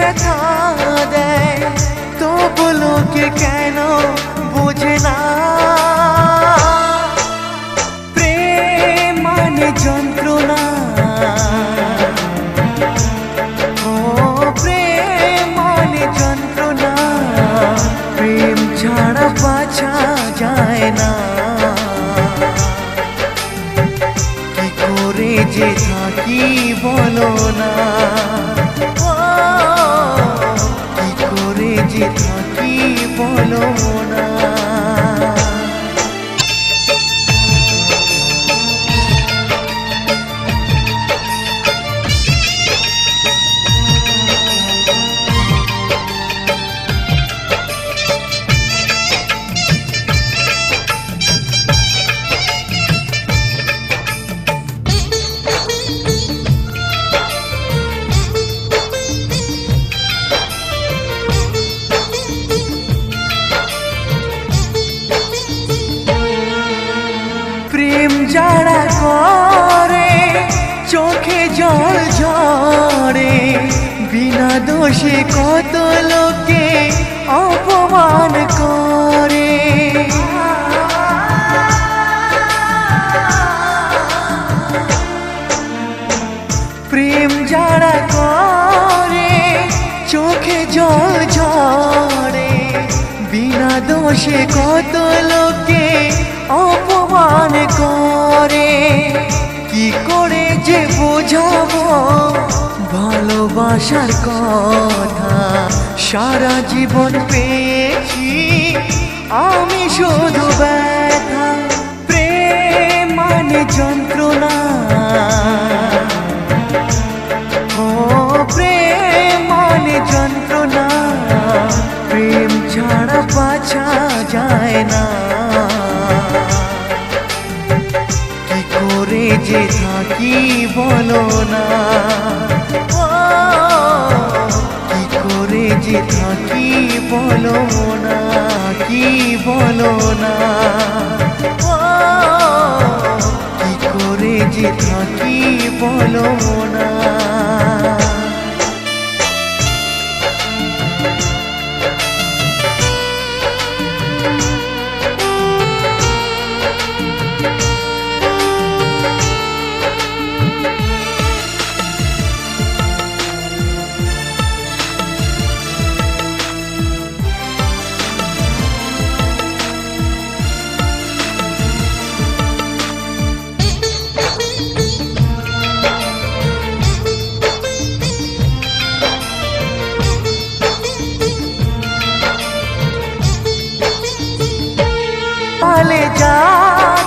ব্যথা দেয়, তবু লোকে কেন বোঝে না। প্রেম মানে যন্ত্রণা, ও প্রেম মানে যন্ত্রণা, প্রেম ছাড়া বাঁচা যায় না। কি করে যে থাকি বলো না, কি করে যে থাকি বলো না। প্রেম যারা করে চোখে জল ঝরে, বিনা দোষে কত লোকে অপমান করে। প্রেম যারা করে চোখে জল ঝরে, বিনা দোষে কত লোকে অপমান করে। কি করে যে বোঝাবো ভালোবাসার কথা, সারা জীবন পেয়েছি আমি শুধু ব্যথা। প্রেম মানে যন্ত্রণা, ও প্রেম মানে যন্ত্রণা, প্রেম ছাড়া বাঁচা যায় না। কি করে যে থাকি বলো না, কি করে যে থাকি বলো না, কি বলো না, কি করে যে থাকি বলো না। পালে যা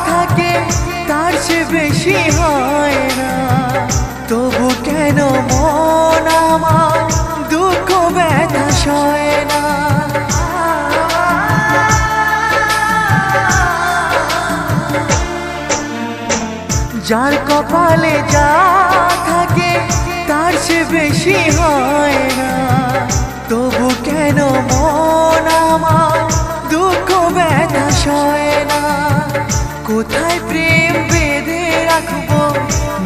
থাকে তার সে বেশি হয় না, তবু কেন মন আমার দুঃখ ব্যথা সয় না। যার কপালে যা থাকে তার সে বেশি হয় না, তবু কেন মন আমার দুঃখ ব্যথা সয় না। কোথায় প্রেম বেঁধে রাখবো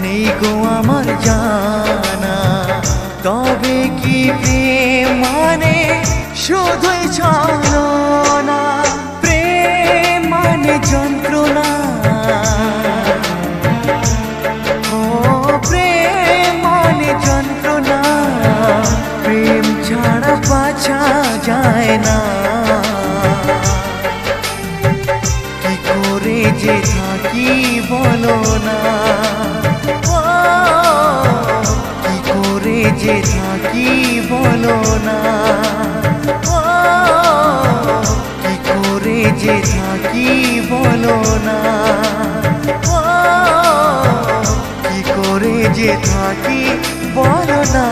নেই গো আমার জানা, তবে কি প্রেম মানে শুধুই ছলনা। প্রেম মানে যন্ত্রণা, ও প্রেম মানে যন্ত্রণা, প্রেম ছাড়া বাঁচা যায় না। কি করে যে থাকি বলো না, কি করে যে থাকি বলো না, কি করে যে থাকি বলো না, কি করে যে থাকি বলো না।